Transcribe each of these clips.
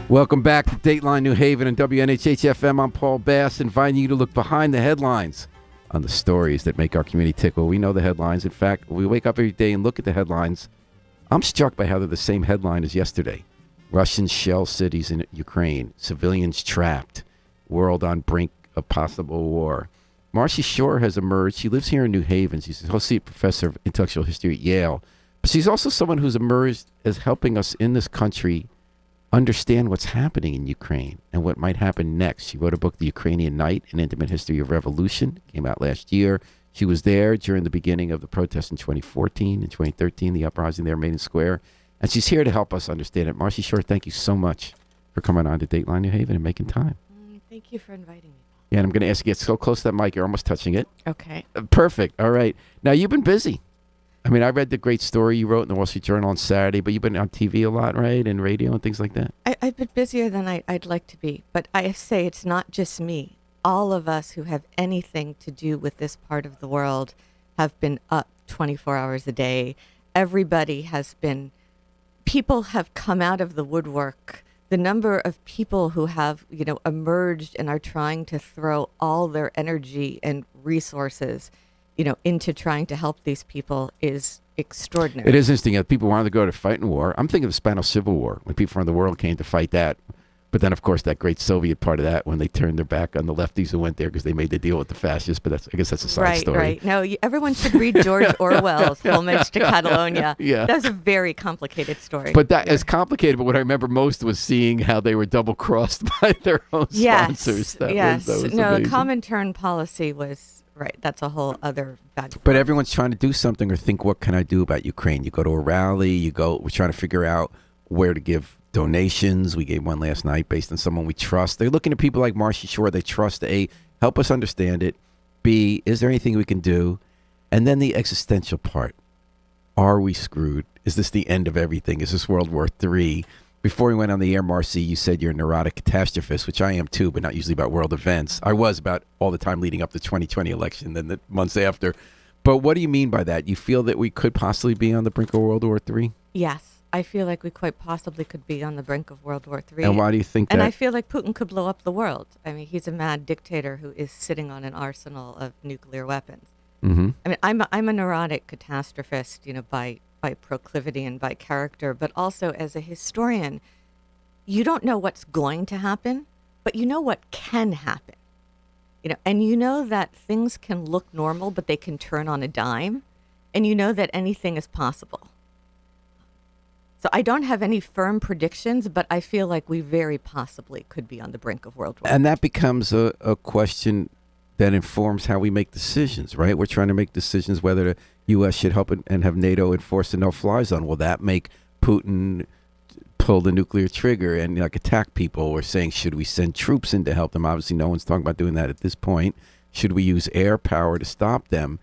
Welcome back to Dateline New Haven and WNHH-FM. I'm Paul Bass, inviting you to look behind the headlines on the stories that make our community tickle. We know the headlines. In fact, we wake up every day and look at the headlines. I'm struck by how they're the same headline as yesterday. Russian shell cities in Ukraine, civilians trapped, world on brink of possible war. Marci Shore has emerged. She lives here in New Haven. She's associate professor of intellectual history at Yale. But she's also someone who's emerged as helping us in this country understand what's happening in Ukraine and what might happen next. She wrote a book, The Ukrainian Night, An Intimate History of Revolution. It came out last year. She was there during the beginning of the protests in 2014 and 2013, the uprising there, Maiden Square. And she's here to help us understand it. Marci Shore, thank you so much for coming on to Dateline New Haven and making time. Thank you for inviting me. Yeah, and I'm going to ask you to get so close to that mic, you're almost touching it. Okay. Perfect. All right. Now, you've been busy. I mean, I read the great story you wrote in the Wall Street Journal on Saturday, but you've been on TV a lot, right? And radio and things like that. I've been busier than I'd like to be, but I say it's not just me. All of us who have anything to do with this part of the world have been up 24 hours a day. Everybody has been, people have come out of the woodwork. The number of people who have, emerged and are trying to throw all their energy and resources into trying to help these people is extraordinary. It is interesting. People wanted to go to fight in war. I'm thinking of the Spanish Civil War, when people from the world came to fight that. But then, of course, that great Soviet part of that, when they turned their back on the lefties who went there because they made the deal with the fascists. But I guess that's a side story. Right. No, everyone should read George Orwell's Homage to Catalonia. Yeah. That's a very complicated story. But that is complicated. But what I remember most was seeing how they were double-crossed by their own sponsors. Yes. That was No, amazing. the Comintern policy was... Right, that's a whole other bag. But everyone's trying to do something or think, what can I do about Ukraine? You go to a rally, we're trying to figure out where to give donations. We gave one last night based on someone we trust. They're looking at people like Marci Shore. They trust, A, help us understand it. B, is there anything we can do? And then the existential part. Are we screwed? Is this the end of everything? Is this World War III? Before we went on the air, Marci, you said you're a neurotic catastrophist, which I am too, but not usually about world events. I was about all the time leading up to the 2020 election, then the months after. But what do you mean by that? You feel that we could possibly be on the brink of World War III? Yes, I feel like we quite possibly could be on the brink of World War III. And why do you think that? And I feel like Putin could blow up the world. I mean, he's a mad dictator who is sitting on an arsenal of nuclear weapons. Mm-hmm. I mean, I'm a neurotic catastrophist, by proclivity and by character, but also as a historian, you don't know what's going to happen, but you know what can happen. And you know that things can look normal, but they can turn on a dime, and you know that anything is possible. So I don't have any firm predictions, but I feel like we very possibly could be on the brink of World War. And that becomes a question that informs how we make decisions, right? We're trying to make decisions whether the U.S. should help and have NATO enforce the no-fly zone. Will that make Putin pull the nuclear trigger and attack people? We're saying, should we send troops in to help them? Obviously, no one's talking about doing that at this point. Should we use air power to stop them?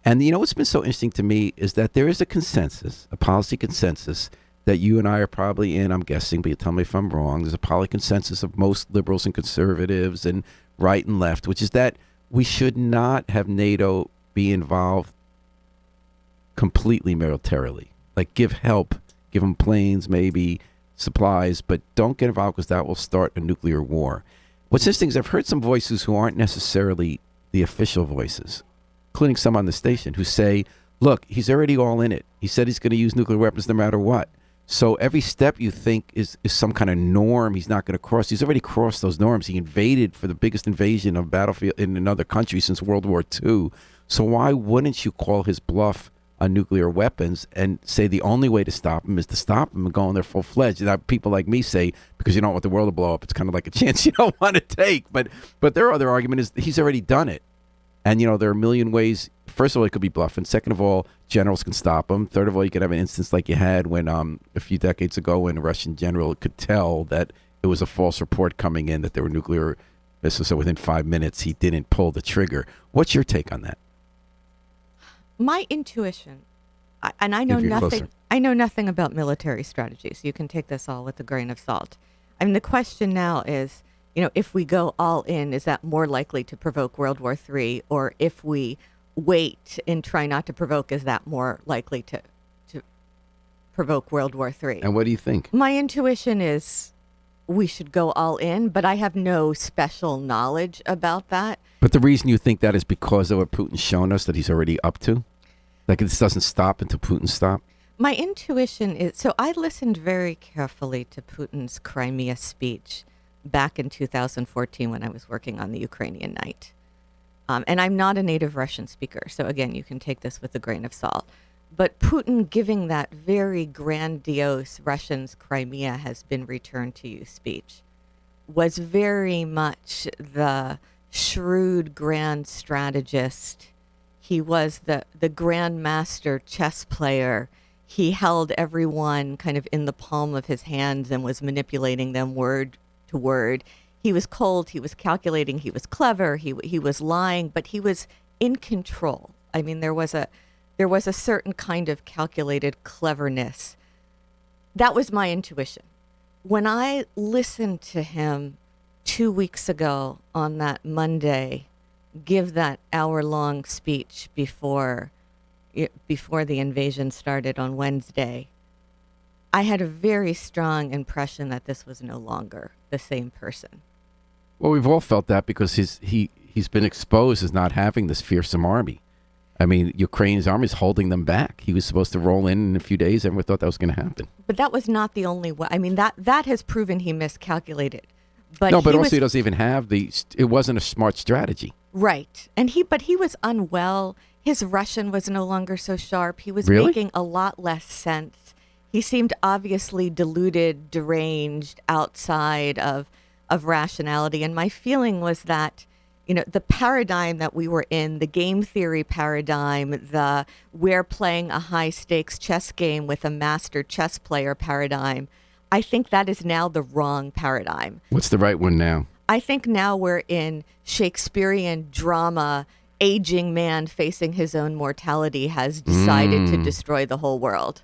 And what's been so interesting to me is that there is a consensus, a policy consensus, that you and I are probably in, I'm guessing, but you tell me if I'm wrong. There's a policy consensus of most liberals and conservatives and right and left, which is that we should not have NATO be involved completely militarily. Like, give help, give them planes, maybe supplies, but don't get involved because that will start a nuclear war. What's interesting is I've heard some voices who aren't necessarily the official voices, including some on the station, who say, look, he's already all in it. He said he's going to use nuclear weapons no matter what. So every step you think is some kind of norm he's not going to cross. He's already crossed those norms. He invaded for the biggest invasion of battlefield in another country since World War II. So why wouldn't you call his bluff on nuclear weapons and say the only way to stop him is to stop him and go in there full-fledged? Now, people like me say, because you don't want the world to blow up, it's kind of like a chance you don't want to take. But their other argument is he's already done it. And, there are a million ways. First of all, it could be bluffing. Second of all, generals can stop him. Third of all, you could have an instance like you had when a few decades ago when a Russian general could tell that it was a false report coming in that there were nuclear missiles. So within 5 minutes, he didn't pull the trigger. What's your take on that? My intuition, and I know nothing. Closer. I know nothing about military strategies. You can take this all with a grain of salt. I mean, the question now is, if we go all in, is that more likely to provoke World War III? Or if we wait and try not to provoke, is that more likely to provoke World War III? And what do you think? My intuition is we should go all in, but I have no special knowledge about that. But the reason you think that is because of what Putin's shown us that he's already up to? Like this doesn't stop until Putin stops? My intuition is, so I listened very carefully to Putin's Crimea speech back in 2014 when I was working on the Ukrainian night. And I'm not a native Russian speaker, so again, you can take this with a grain of salt. But Putin giving that very grandiose Russians Crimea has been returned to you speech was very much the shrewd grand strategist. He was the grandmaster chess player. He held everyone kind of in the palm of his hands and was manipulating them word to word. He was cold, he was calculating, he was clever, he was lying, but he was in control. I mean, there was a certain kind of calculated cleverness. That was my intuition. When I listened to him 2 weeks ago on that Monday give that hour-long speech before the invasion started on Wednesday, I had a very strong impression that this was no longer the same person. Well, we've all felt that because he's been exposed as not having this fearsome army. I mean, Ukraine's army is holding them back. He was supposed to roll in a few days. Everyone thought that was going to happen. But that was not the only way. I mean, that has proven he miscalculated. But no, but also he doesn't even have it wasn't a smart strategy. Right. And he was unwell. His Russian was no longer so sharp. He was Really? making a lot less sense. He seemed obviously deluded, deranged, outside of rationality. And my feeling was that, the paradigm that we were in, the game theory paradigm, we're playing a high stakes chess game with a master chess player paradigm, I think that is now the wrong paradigm. What's the right one now? I think now we're in Shakespearean drama. Aging man facing his own mortality has decided to destroy the whole world.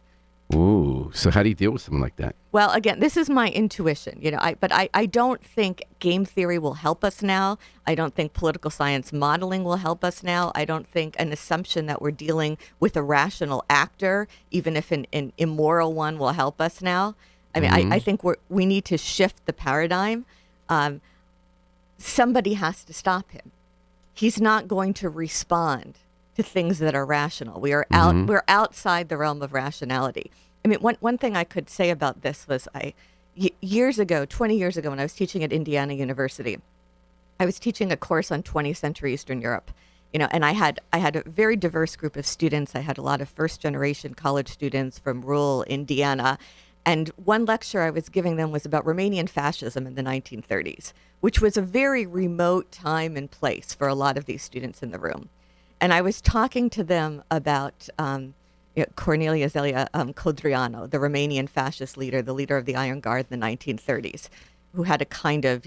Ooh, so how do you deal with something like that? Well, again, this is my intuition, but I don't think game theory will help us now. I don't think political science modeling will help us now. I don't think an assumption that we're dealing with a rational actor, even if an immoral one, will help us now. I mean, I think we need to shift the paradigm. Somebody has to stop him. He's not going to respond to things that are rational. We're outside the realm of rationality. I mean, one thing I could say about this was 20 years ago, when I was teaching at Indiana University, I was teaching a course on 20th century Eastern Europe, and I had a very diverse group of students. I had a lot of first generation college students from rural Indiana. And one lecture I was giving them was about Romanian fascism in the 1930s, which was a very remote time and place for a lot of these students in the room. And I was talking to them about Cornelia Zelia Codreanu, the Romanian fascist leader, the leader of the Iron Guard in the 1930s, who had a kind of,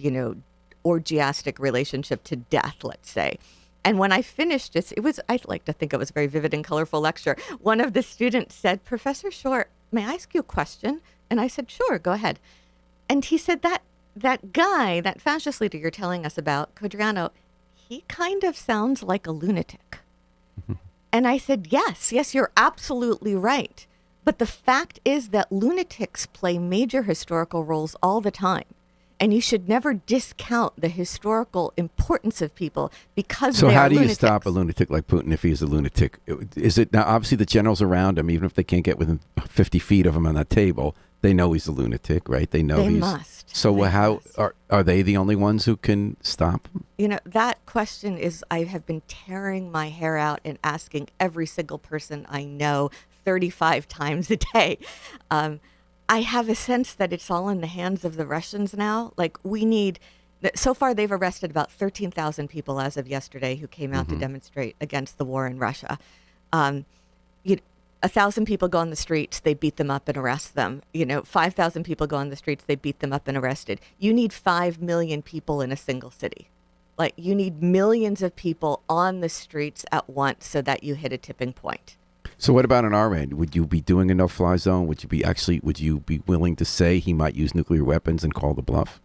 orgiastic relationship to death, let's say. And when I finished this, I'd like to think it was a very vivid and colorful lecture. One of the students said, "Professor Short, may I ask you a question?" And I said, "Sure, go ahead." And he said, that guy, that fascist leader you're telling us about, Codreanu, he kind of sounds like a lunatic. And I said, yes, you're absolutely right. But the fact is that lunatics play major historical roles all the time. And you should never discount the historical importance of people because So they how are do you lunatics. stop a lunatic like Putin if he's a lunatic? Is it now obviously the generals around him, even if they can't get within 50 feet of him on that table, they know he's a lunatic, right? They know They he's must. So They how must. are they the only ones who can stop him? That question is, I have been tearing my hair out and asking every single person I know 35 times a day. I have a sense that it's all in the hands of the Russians now. Like so far they've arrested about 13,000 people as of yesterday who came out to demonstrate against the war in Russia. 1,000 people go on the streets, they beat them up and arrest them. 5,000 people go on the streets, they beat them up and arrested. You need 5 million people in a single city. Like, you need millions of people on the streets at once so that you hit a tipping point. So what about on our end? Would you be doing a no-fly zone? Would you be willing to say he might use nuclear weapons and call the bluff?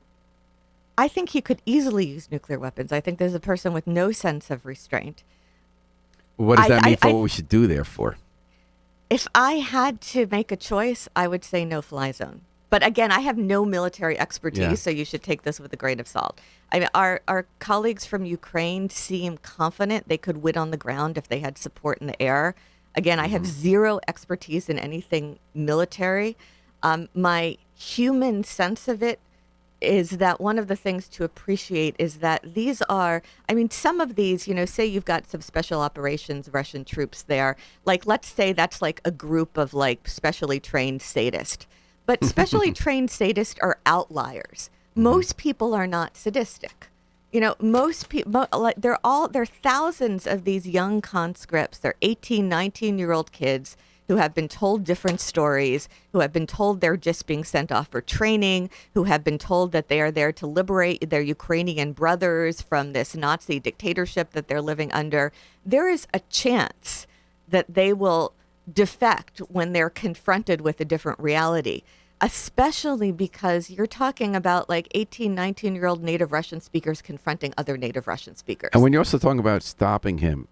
I think he could easily use nuclear weapons. I think there's a person with no sense of restraint. What does that mean for what we should do, therefore? If I had to make a choice, I would say no fly zone. But again, I have no military expertise, Yeah. so you should take this with a grain of salt. I mean, our colleagues from Ukraine seem confident they could win on the ground if they had support in the air. Again, I have zero expertise in anything military. My human sense of it is that one of the things to appreciate is that these are, I mean, some of these, say you've got some special operations Russian troops there. Like, let's say that's like a group of like specially trained sadists. But specially trained sadists are outliers. Most people are not sadistic. Most people, like, there are thousands of these young conscripts. They're 18, 19-year-old kids who have been told different stories, who have been told they're just being sent off for training, who have been told that they are there to liberate their Ukrainian brothers from this Nazi dictatorship that they're living under. There is a chance that they will defect when they're confronted with a different reality, especially because you're talking about like 18, 19-year-old native Russian speakers confronting other native Russian speakers. And when you're also talking about stopping him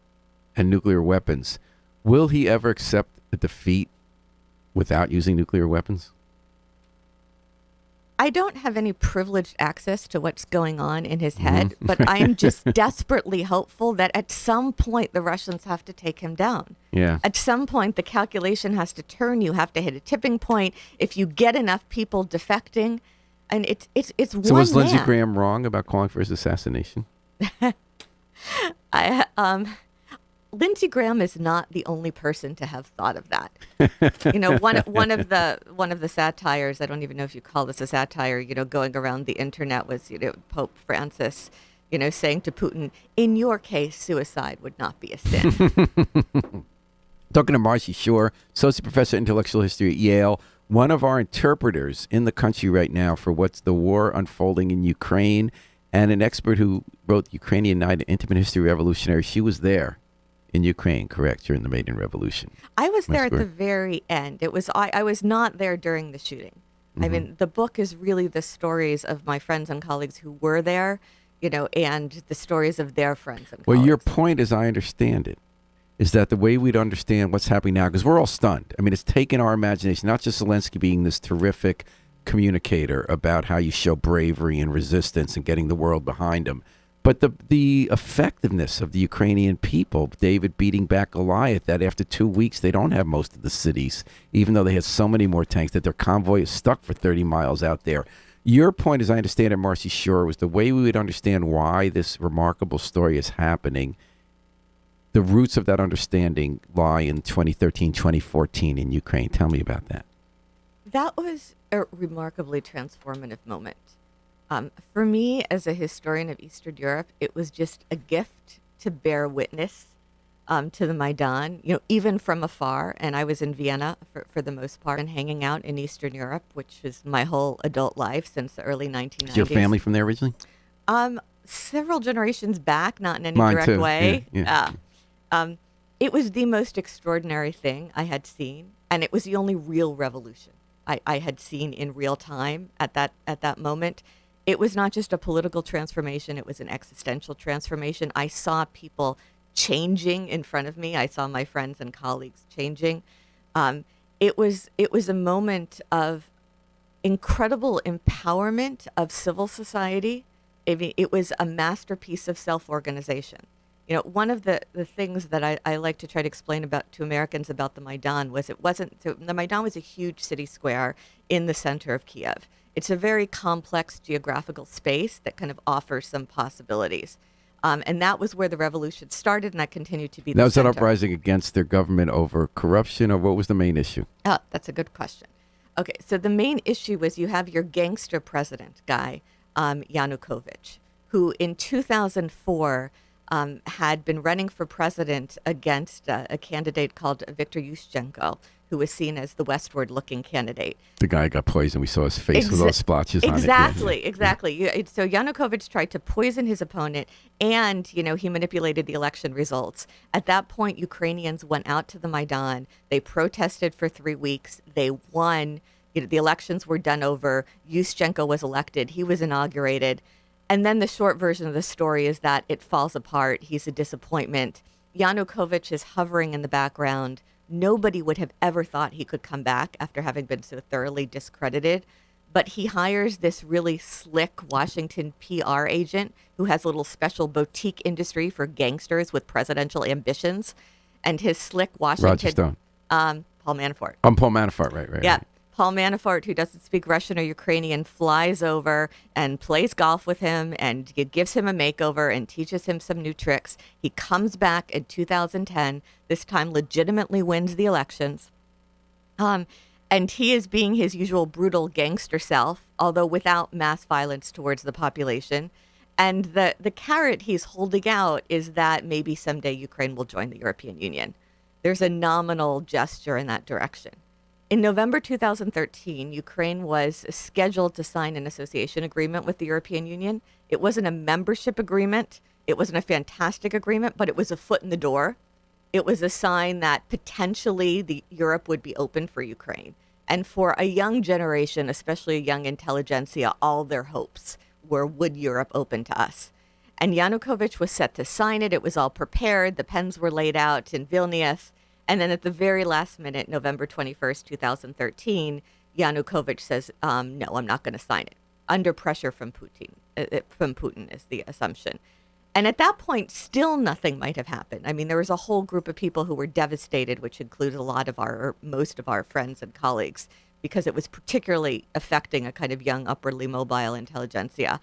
and nuclear weapons, will he ever accept a defeat without using nuclear weapons? I don't have any privileged access to what's going on in his head, but I am just desperately hopeful that at some point the Russians have to take him down. Yeah. At some point the calculation has to turn. You have to hit a tipping point. If you get enough people defecting, and it's one So was Lindsey man. Graham wrong about calling for his assassination? Lindsey Graham is not the only person to have thought of that. One of the satires, I don't even know if you call this a satire, going around the internet was, Pope Francis, saying to Putin, in your case, suicide would not be a sin. Talking to Marci Shore, Associate Professor of Intellectual History at Yale, one of our interpreters in the country right now for what's the war unfolding in Ukraine, and an expert who wrote Ukrainian Night, an Intimate History Revolutionary. She was there in Ukraine, correct, during the Maidan Revolution. I was there at the very end. I was not there during the shooting. I mean, the book is really the stories of my friends and colleagues who were there, and the stories of their friends and colleagues. Well, your point, as I understand it, is that the way we'd understand what's happening now, because we're all stunned. I mean, it's taken our imagination, not just Zelensky being this terrific communicator about how you show bravery and resistance and getting the world behind him, but the effectiveness of the Ukrainian people, David beating back Goliath, that after 2 weeks they don't have most of the cities, even though they had so many more tanks, that their convoy is stuck for 30 miles out there. Your point, as I understand it, Marci Shore, was the way we would understand why this remarkable story is happening. The roots of that understanding lie in 2013, 2014 in Ukraine. Tell me about that. That was a remarkably transformative moment. For me, as a historian of Eastern Europe, it was just a gift to bear witness to the Maidan, even from afar. And I was in Vienna for the most part and hanging out in Eastern Europe, which was my whole adult life since the early 1990s. Is your family from there originally? Several generations back, not in any Mine direct too. way. Yeah. It was the most extraordinary thing I had seen, and it was the only real revolution I had seen in real time at that moment. It was not just a political transformation, it was an existential transformation. I saw people changing in front of me. I saw my friends and colleagues changing. It was a moment of incredible empowerment of civil society. I mean, it was a masterpiece of self-organization. One of the things that I like to try to explain to Americans about the Maidan was the Maidan was a huge city square in the center of Kiev. It's a very complex geographical space that kind of offers some possibilities. And that was where the revolution started, and that continued to be the Now, was that center. uprising against their government over corruption, or what was the main issue? Oh, that's a good question. Okay, so the main issue was you have your gangster president guy, Yanukovych, who in 2004 had been running for president against a candidate called Viktor Yushchenko, who was seen as the westward-looking candidate. The guy got poisoned. We saw his face with all the splotches on it. Exactly. So Yanukovych tried to poison his opponent, and he manipulated the election results. At that point, Ukrainians went out to the Maidan. They protested for 3 weeks. They won. The elections were done over. Yushchenko was elected. He was inaugurated. And then the short version of the story is that it falls apart. He's a disappointment. Yanukovych is hovering in the background. Nobody would have ever thought he could come back after having been so thoroughly discredited. But he hires this really slick Washington PR agent who has a little special boutique industry for gangsters with presidential ambitions. And his slick Washington... Roger Stone. Paul Manafort. I'm Paul Manafort, right. Yeah. Right. Paul Manafort, who doesn't speak Russian or Ukrainian, flies over and plays golf with him and gives him a makeover and teaches him some new tricks. He comes back in 2010, this time legitimately wins the elections. And he is being his usual brutal gangster self, although without mass violence towards the population. And the carrot he's holding out is that maybe someday Ukraine will join the European Union. There's a nominal gesture in that direction. In November 2013, Ukraine was scheduled to sign an association agreement with the European Union. It wasn't a membership agreement. It wasn't a fantastic agreement, but it was a foot in the door. It was a sign that potentially Europe would be open for Ukraine. And for a young generation, especially a young intelligentsia, all their hopes were, would Europe open to us? And Yanukovych was set to sign it. It was all prepared. The pens were laid out in Vilnius. And then at the very last minute, November 21st, 2013, Yanukovych says, no, I'm not going to sign it. Under pressure from Putin is the assumption. And at that point, still nothing might have happened. I mean, there was a whole group of people who were devastated, which included most of our friends and colleagues, because it was particularly affecting a kind of young, upwardly mobile intelligentsia.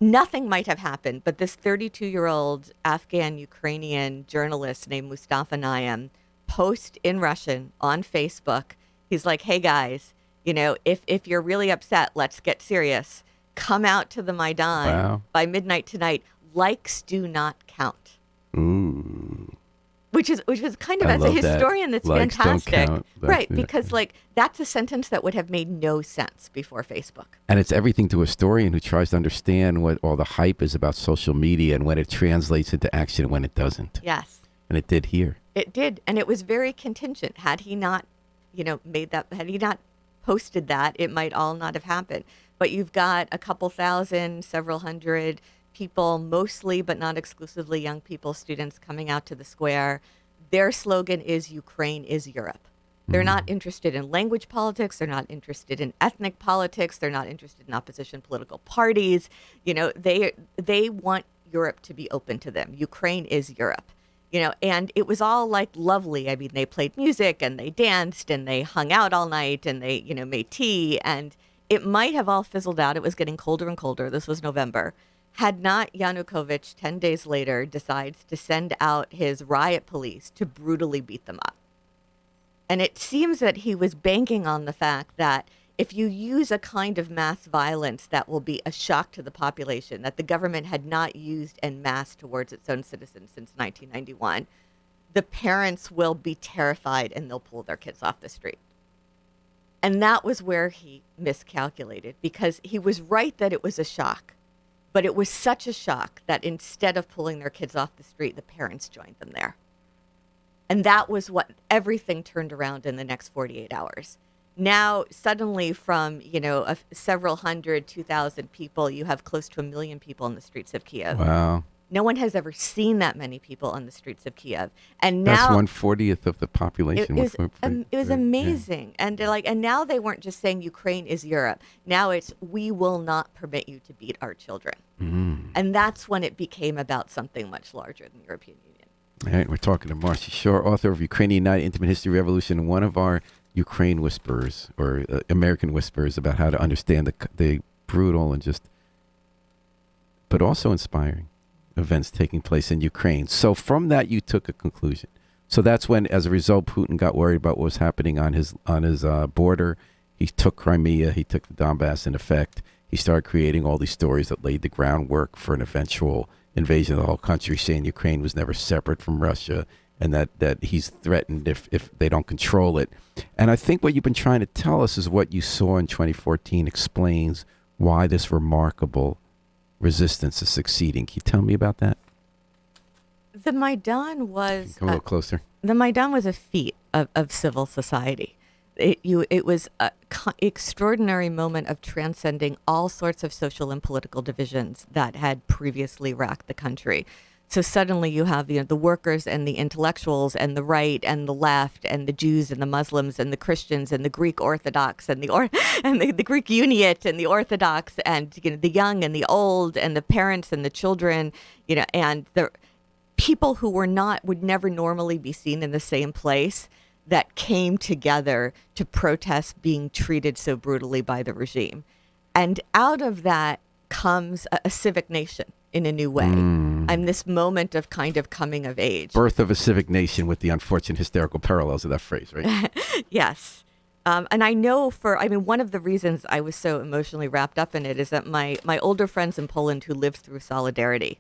Nothing might have happened, but this 32-year-old Afghan-Ukrainian journalist named Mustafa Naim posts in Russian on Facebook. He's like, hey, guys, if you're really upset, let's get serious. Come out to the Maidan by midnight tonight. Likes do not count. Ooh. Which was kind of, as a historian, that's Likes fantastic. don't count. Right, because that's a sentence that would have made no sense before Facebook. And it's everything to a historian who tries to understand what all the hype is about social media and when it translates into action and when it doesn't. Yes. And it did here. It did. And it was very contingent. Had he not, had he not posted that, it might all not have happened. But you've got a couple thousand, several hundred people, mostly but not exclusively young people, students coming out to the square. Their slogan is Ukraine is Europe. They're not interested in language politics. They're not interested in ethnic politics. They're not interested in opposition political parties. They want Europe to be open to them. Ukraine is Europe. And it was all lovely. I mean, they played music and they danced and they hung out all night and they, made tea, and it might have all fizzled out. It was getting colder and colder. This was November. Had not Yanukovych 10 days later decides to send out his riot police to brutally beat them up. And it seems that he was banking on the fact that if you use a kind of mass violence that will be a shock to the population, that the government had not used en masse towards its own citizens since 1991, the parents will be terrified and they'll pull their kids off the street. And that was where he miscalculated, because he was right that it was a shock. But it was such a shock that instead of pulling their kids off the street, the parents joined them there. And that was what everything turned around in the next 48 hours. Now, suddenly from, several hundred, 2,000 people, you have close to 1 million people in the streets of Kiev. Wow. No one has ever seen that many people on the streets of Kiev. And now that's 1/40 of the population. It was amazing. Yeah. And now they weren't just saying Ukraine is Europe. Now it's, we will not permit you to beat our children. And that's when it became about something much larger than the European Union. All right, we're talking to Marci Shore, author of Ukrainian Night, Intimate History Revolution, and one of our Ukraine whisperers, or American whisperers, about how to understand the brutal and but also inspiring events taking place in Ukraine. So from that, you took a conclusion. So that's when, as a result, Putin got worried about what was happening on his border. He took Crimea. He took the Donbass. In effect, he started creating all these stories that laid the groundwork for an eventual invasion of the whole country, saying Ukraine was never separate from Russia, and that he's threatened if they don't control it. And I think what you've been trying to tell us is what you saw in 2014 explains why this remarkable resistance is succeeding. Can you tell me about that? The Maidan was... Come a little closer. The Maidan was a feat of civil society. It was an extraordinary moment of transcending all sorts of social and political divisions that had previously racked the country. So suddenly you have the workers and the intellectuals and the right and the left and the Jews and the Muslims and the Christians and the Greek Orthodox and the Greek Uniate and the Orthodox and the young and the old and the parents and the children, and the people who would never normally be seen in the same place, that came together to protest being treated so brutally by the regime. And out of that comes a civic nation in a new way. And this moment of kind of coming of age. Birth of a civic nation, with the unfortunate hysterical parallels of that phrase, right? Yes. And I know one of the reasons I was so emotionally wrapped up in it is that my older friends in Poland who lived through Solidarity,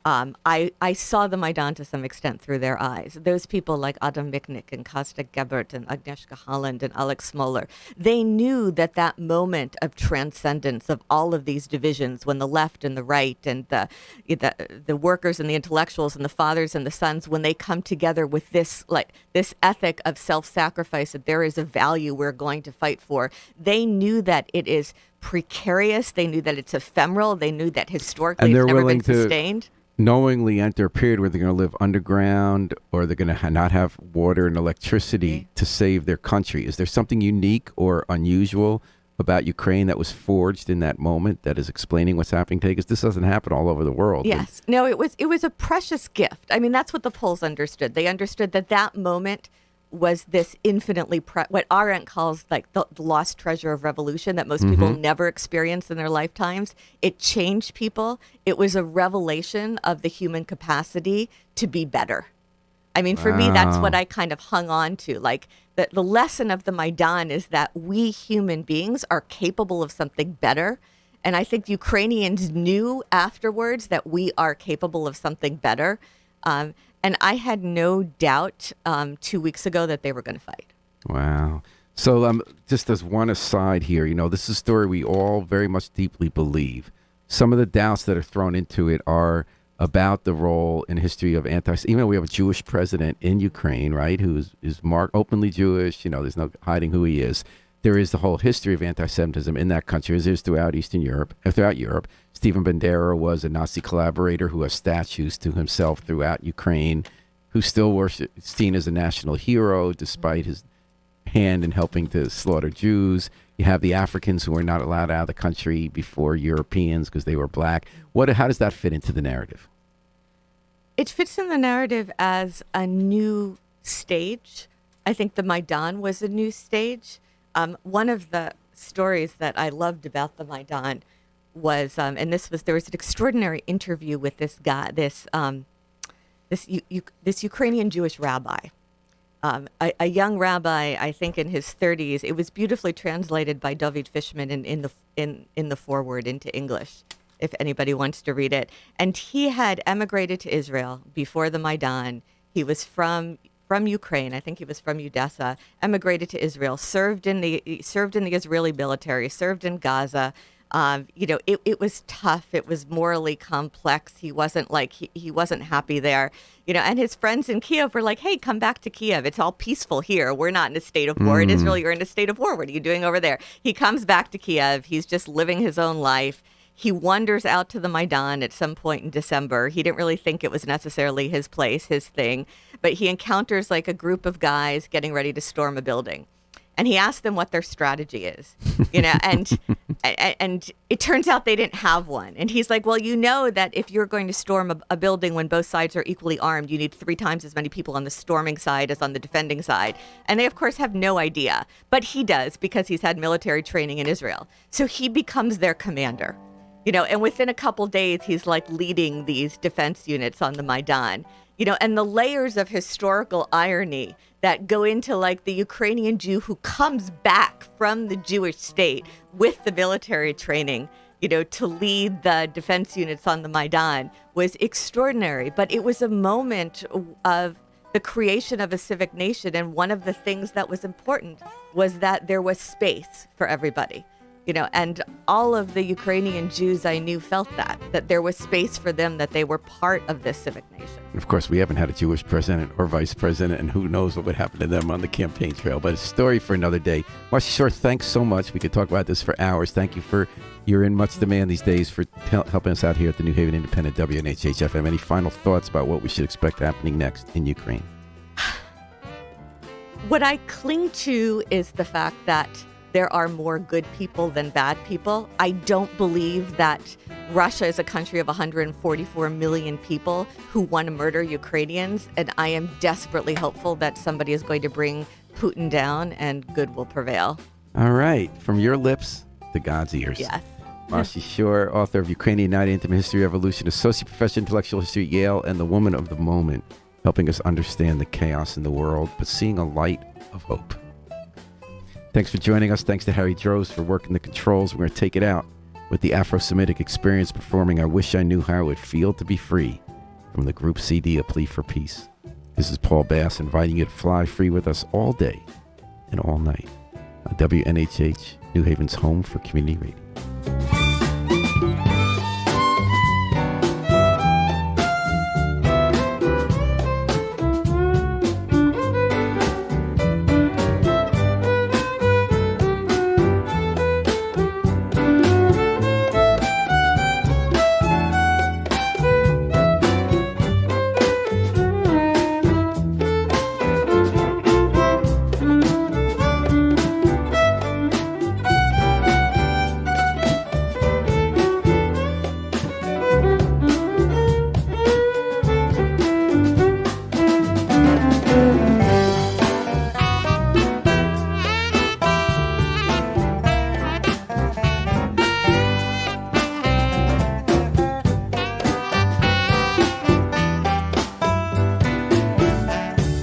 I saw the Maidan to some extent through their eyes. Those people like Adam Michnik and Kostek Gebert and Agnieszka Holland and Alex Smoller, they knew that moment of transcendence of all of these divisions, when the left and the right and the workers and the intellectuals and the fathers and the sons, when they come together with this ethic of self-sacrifice, that there is a value we're going to fight for. They knew that it is precarious. They knew that it's ephemeral. They knew that historically it's never been sustained. Knowingly enter a period where they're going to live underground, or they're going to not have water and electricity to save their country. Is there something unique or unusual about Ukraine that was forged in that moment that is explaining what's happening today? Because this doesn't happen all over the world. Yes. No, it was a precious gift. I mean, that's what the Poles understood. They understood that moment was this infinitely what Arendt calls like the lost treasure of revolution that most people never experience in their lifetimes. It changed people. It was a revelation of the human capacity to be better. I mean, for me, that's what I kind of hung on to. Like the lesson of the Maidan is that we human beings are capable of something better. And I think Ukrainians knew afterwards that we are capable of something better. And I had no doubt 2 weeks ago that they were going to fight. Wow. So just as one aside here, this is a story we all very much deeply believe. Some of the doubts that are thrown into it are about the role in history of even though we have a Jewish president in Ukraine, right, who is marked openly Jewish, there's no hiding who he is. There is the whole history of anti-Semitism in that country, as is throughout throughout Europe. Stephen Bandera was a Nazi collaborator who has statues to himself throughout Ukraine, who's still seen as a national hero despite his hand in helping to slaughter Jews. You have the Africans who are not allowed out of the country before Europeans because they were black. How does that fit into the narrative? It fits in the narrative as a new stage. I think the Maidan was a new stage. One of the stories that I loved about the Maidan was, there was an extraordinary interview with this guy, this Ukrainian Jewish rabbi, a young rabbi, I think in his 30s. It was beautifully translated by David Fishman in the foreword into English, if anybody wants to read it. And he had emigrated to Israel before the Maidan. He was from Ukraine. I think he was from Odessa, emigrated to Israel, served in the Israeli military, served in Gaza. It was tough. It was morally complex. He wasn't he wasn't happy there, and his friends in Kiev were like, hey, come back to Kiev. It's all peaceful here. We're not in a state of war. In Israel, you're in a state of war. What are you doing over there? He comes back to Kiev. He's just living his own life. He wanders out to the Maidan at some point in December. He didn't really think it was necessarily his place, his thing, but he encounters like a group of guys getting ready to storm a building. And he asked them what their strategy is, and it turns out they didn't have one. And he's like, well, that if you're going to storm a building when both sides are equally armed, you need 3 times as many people on the storming side as on the defending side. And they, of course, have no idea. But he does, because he's had military training in Israel. So he becomes their commander. And within a couple days, he's like leading these defense units on the Maidan, and the layers of historical irony that go into like the Ukrainian Jew who comes back from the Jewish state with the military training, to lead the defense units on the Maidan was extraordinary. But it was a moment of the creation of a civic nation. And one of the things that was important was that there was space for everybody. And all of the Ukrainian Jews I knew felt that there was space for them, that they were part of this civic nation. And of course, we haven't had a Jewish president or vice president, and who knows what would happen to them on the campaign trail. But a story for another day. Marci Shore, thanks so much. We could talk about this for hours. Thank you for, you're in much demand these days for helping us out here at the New Haven Independent WNHH FM. Any final thoughts about what we should expect happening next in Ukraine? What I cling to is the fact that there are more good people than bad people. I don't believe that Russia is a country of 144 million people who want to murder Ukrainians, and I am desperately hopeful that somebody is going to bring Putin down and good will prevail. All right. From your lips to God's ears. Yes. Marci Shore, author of Ukrainian Night, Intimate History Evolution, Associate Professor in Intellectual History at Yale, and the woman of the moment, helping us understand the chaos in the world, but seeing a light of hope. Thanks for joining us. Thanks to Harry Droz for working the controls. We're going to take it out with the Afro-Semitic Experience performing I Wish I Knew How It Would Feel to Be Free from the group CD, A Plea for Peace. This is Paul Bass inviting you to fly free with us all day and all night on WNHH, New Haven's home for community radio.